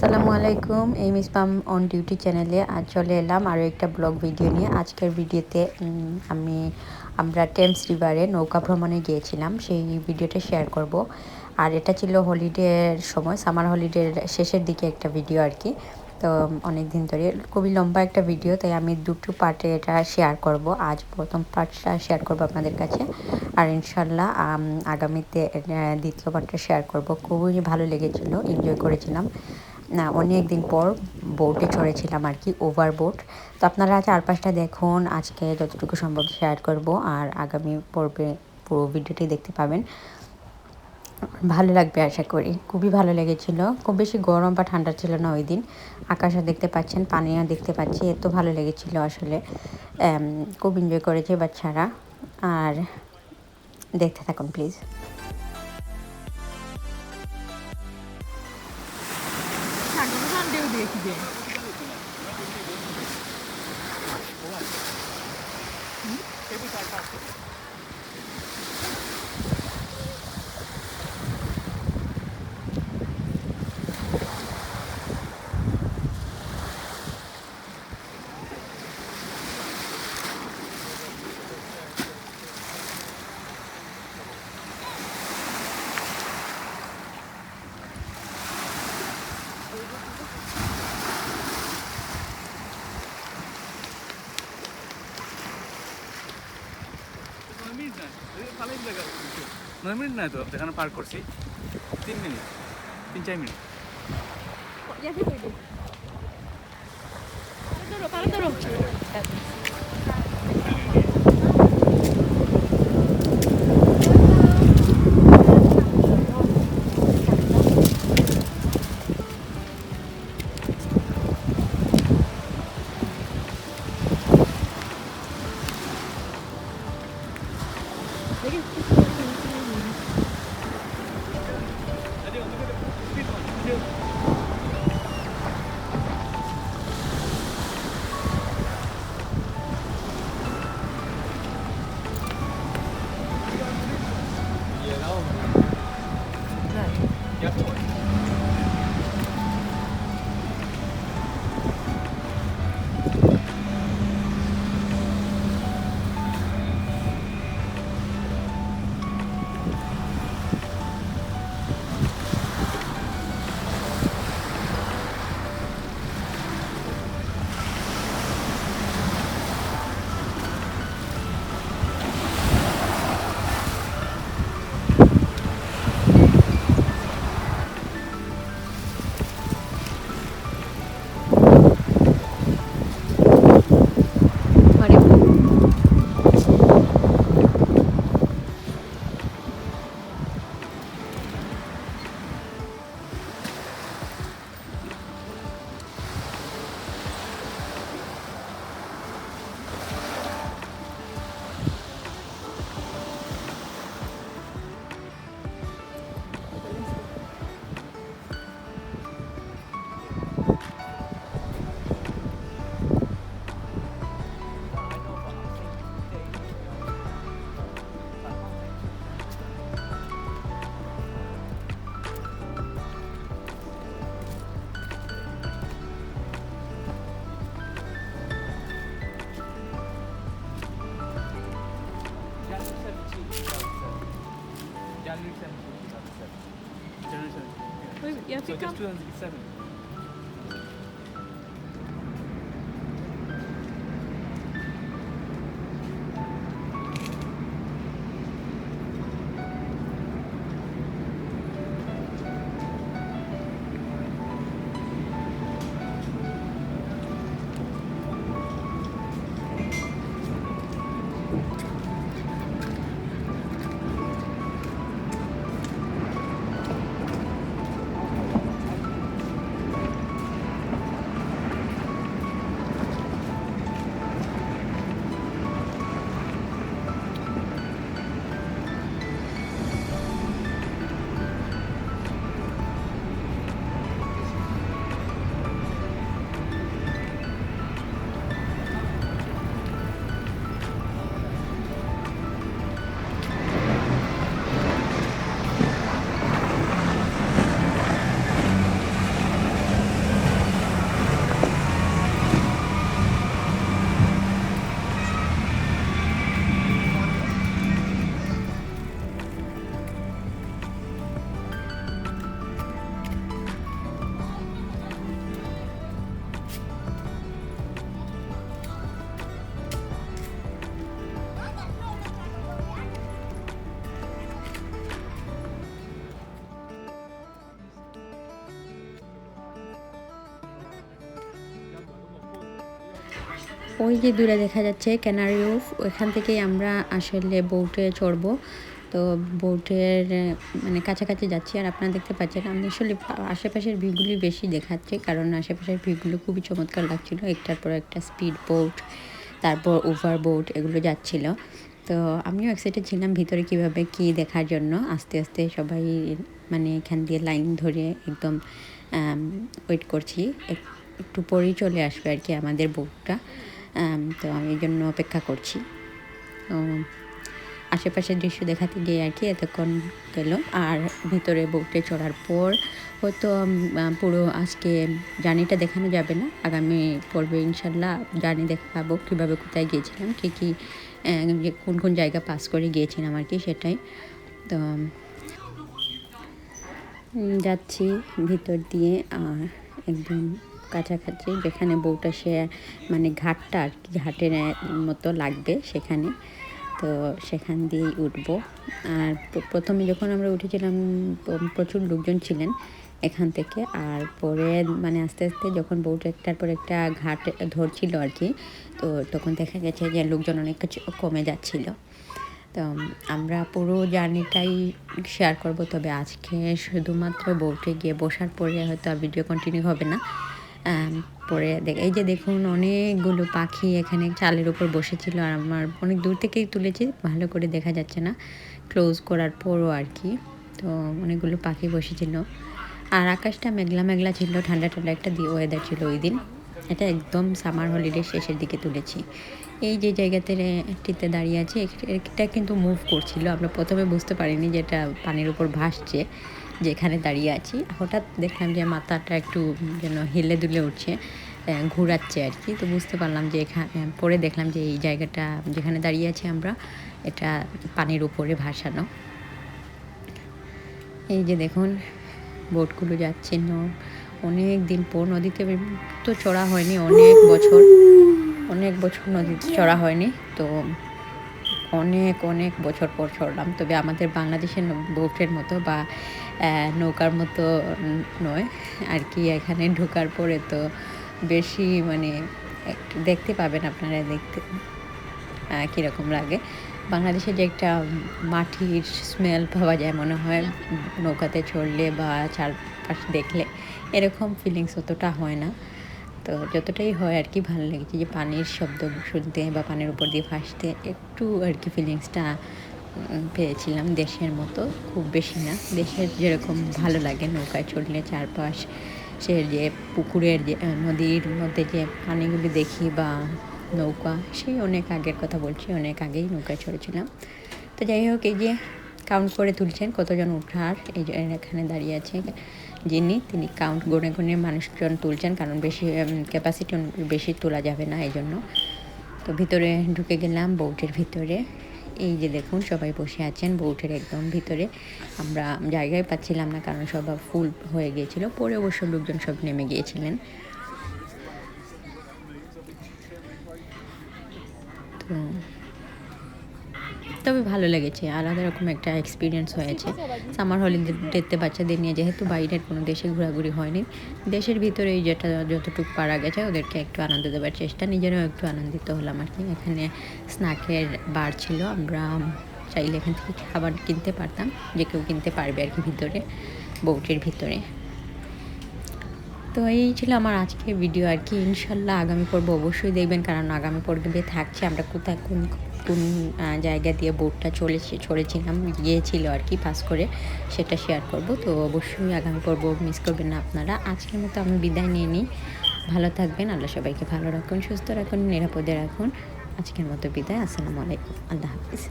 আসসালামু আলাইকুম। এই মিস পাম অন ডিউটি চ্যানেলে আজ চলে এলাম আরও একটা ব্লগ ভিডিও নিয়ে। আজকের ভিডিওতে আমরা টেমস রিভারে নৌকা ভ্রমণে গিয়েছিলাম, সেই ভিডিওটা শেয়ার করব। আর এটা ছিল হলিডের সময়, সামার হলিডের শেষের দিকে একটা ভিডিও আর কি। তো অনেক দিন ধরে খুবই লম্বা একটা ভিডিও, তাই আমি দুটো পার্টে এটা শেয়ার করব। আজ প্রথম পার্টটা শেয়ার করব আপনাদের কাছে, আর ইনশাল্লাহ আগামীতে দ্বিতীয় পার্টটা শেয়ার করব। খুবই ভালো লেগেছিল, এনজয় করেছিলাম। না, অনেক দিন পর বোটে চড়েছিলাম আর কি, ওভার বোট। তো আপনারা চারপাশটা দেখুন, আজকে যতটুকু সম্ভব শেয়ার করব, আর আগামী পর্বে পুরো ভিডিওটি দেখতে পাবেন। ভালো লাগবে আশা করি। খুবই ভালো লেগেছিল, খুব বেশি গরম বা ঠান্ডা ছিল না ওই দিন। আকাশও দেখতে পাচ্ছেন, পানিও দেখতে পাচ্ছি, এত ভালো লেগেছিল আসলে। খুব এনজয় করেছে বাচ্চারা। আর দেখতে থাকুন প্লিজ। নয় মিনিট নয় তো, যেখানে পার্ক করছি 3 minute, 3-4 minute. Yeah, So just 2007. ওই যে দূরে দেখা যাচ্ছে ক্যানারি রিফ, ওইখান থেকেই আমরা আসলে বোটে চড়বো। তো বোটের মানে কাছাকাছি যাচ্ছি, আর আপনারা দেখতে পাচ্ছেন আমি আসলে আশেপাশের ভিউগুলি বেশি দেখাচ্ছি, কারণ আশেপাশের ভিউগুলো খুবই চমৎকার লাগছিলো। একটার পর একটা স্পিড বোট, তারপর ওভার বোট এগুলো যাচ্ছিলো। তো আমিও এক্সাইটেড ছিলাম ভিতরে কীভাবে কী দেখার জন্য। আস্তে আস্তে সবাই মানে এখান দিয়ে লাইন ধরে একদম ওয়েট করছি, একটু পরেই চলে আসবে আর কি আমাদের বোটটা। তো আমি এই জন্য অপেক্ষা করছি। আশেপাশের দৃশ্য দেখাতে গিয়ে আর কি এতক্ষণ গেল। আর ভিতরে বোটে চড়ার পর হয়তো পুরো আজকে জার্নিটা দেখানো যাবে না, আগামী পর্বে ইনশাল্লাহ জার্নি দেখাবো কীভাবে কোথায় গিয়েছিলাম, কী কোন কোন জায়গা পাস করে গিয়েছিলাম আর কি, সেটাই। তো যাচ্ছি ভিতর দিয়ে, আর একদম কাছাকাছি যেখানে বোট সে মানে ঘাটটা আর কি ঘাটের মতো লাগবে সেখানে। তো সেখান দিয়েই উঠবো। আর প্রথমে যখন আমরা উঠেছিলাম প্রচুর লোকজন ছিলেন এখান থেকে, আর পরে মানে আস্তে আস্তে যখন বোট একটার পর একটা ঘাট ধরছিল আর কি, তো তখন দেখা গেছে যে লোকজন অনেক কিছু কমে যাচ্ছিল। তো আমরা পুরো জার্নিটাই শেয়ার করব, তবে আজকে শুধুমাত্র বোটে গিয়ে বসার পরে হয়তো ভিডিও কন্টিনিউ হবে না। পরে এই যে দেখুন অনেকগুলো পাখি এখানে চালের উপর বসেছিল, আর আমার অনেক দূর থেকেই তুলেছি, ভালো করে দেখা যাচ্ছে না ক্লোজ করার পরও আর কি। তো অনেকগুলো পাখি বসেছিল, আর আকাশটা মেঘলা মেঘলা ছিল, ঠান্ডা ঠান্ডা একটা ওয়েদার ছিল ওই দিন। এটা একদম সামার হলিডে শেষের দিকে তুলেছি। এই যে জায়গাটিতে দাঁড়িয়ে আছে এটা কিন্তু মুভ করছিল, আমরা প্রথমে বুঝতে পারিনি যে এটা পানির উপর ভাসছে, যেখানে দাঁড়িয়ে আছি। হঠাৎ দেখলাম যে মাথাটা একটু যেন হেলে দুলে উঠছে, ঘোরাচ্ছে আর কি। তো বুঝতে পারলাম যে এখানে, পরে দেখলাম যে এই জায়গাটা যেখানে দাঁড়িয়ে আছি আমরা, এটা পানির উপরে ভাসানো। এই যে দেখুন বোটগুলো যাচ্ছে, অনেক দিন পর নদীতে তো চড়া হয়নি, অনেক বছর নদীতে চড়া হয়নি। তো অনেক বছর পর চড়লাম, তবে আমাদের বাংলাদেশের বোটের মতো বা নৌকার মতো নয় আর কি। এখানে ঢোকার পরে তো বেশি মানে একটু দেখতে পাবেন আপনারা, দেখতে কীরকম লাগে। বাংলাদেশে যে একটা মাটির স্মেল পাওয়া যায় মনে হয় নৌকাতে চড়লে বা চারপাশ দেখলে, এরকম ফিলিংস অতটা হয় না। তো যতটাই হয় আর কি ভালো লেগেছে যে পানির শব্দ শুনতে বা পানির উপর দিয়ে ভাসতে একটু আর কি ফিলিংসটা পেয়েছিলাম দেশের মতো, খুব বেশি না। দেশের যেরকম ভালো লাগে নৌকায় চড়লে চারপাশ সে যে পুকুরের যে নদীর মধ্যে যে পানিগুলি দেখি বা নৌকা, সেই অনেক আগের কথা বলছি, অনেক আগেই নৌকায় চড়েছিলাম। তো যাই হোক, এই যে কাউন্ট করে তুলছেন কতজন ওঠার, এই যে এখানে দাঁড়িয়ে আছে তিনি কাউন্ট গুনে গুনে মানুষজন তুলছেন, কারণ বেশি ক্যাপাসিটি বেশি তোলা যাবে না এই জন্য। তো ভিতরে ঢুকে গেলাম বোটের ভিতরে। এই যে দেখুন সবাই বসে আছেন বোটের একদম ভিতরে, আমরা জায়গায় পাচ্ছিলাম না কারণ সবাই ফুল হয়ে গিয়েছিল। পরে অবশ্য লোকজন সব নেমে গিয়েছিলেন। তো তবে ভালো লেগেছে, আলাদা রকম একটা এক্সপিরিয়েন্স হয়েছে। সামার হলিডেতে বাচ্চাদের নিয়ে যেহেতু বাইরের কোনো দেশে ঘোরাঘুরি হয়নি, দেশের ভিতরেই যেটা যতটুকু পারা গেছে ওদেরকে একটু আনন্দ দেওয়ার চেষ্টা, নিজেরাও একটু আনন্দিত হলাম আর কি। এখানে স্ন্যাকের বার ছিল, আমরা চাইলে এখান থেকে খাবার কিনতে পারতাম, যে কেউ কিনতে পারবে আর কি ভিতরে, বোটের ভিতরে। তো এই ছিল আমার আজকের ভিডিও আর কি। ইনশাল্লাহ আগামী পর্ব অবশ্যই দেখবেন, কারণ আগামী পর্বে থাকছে আমরা কোথায় কোন জায়গা দিয়ে বোটটা চড়েছিলাম গিয়েছিল আর কি পাস করে, সেটা শেয়ার করব। তো অবশ্যই আগামী পর্ব মিস করবেন না আপনারা। আজকের মতো আমি বিদায় নিয়ে নিই, ভালো থাকবেন, আল্লাহ সবাইকে ভালো রাখুন, সুস্থ রাখুন, নিরাপদে রাখুন। আজকের মতো বিদায়, আসসালামু আলাইকুম, আল্লাহ হাফিজ।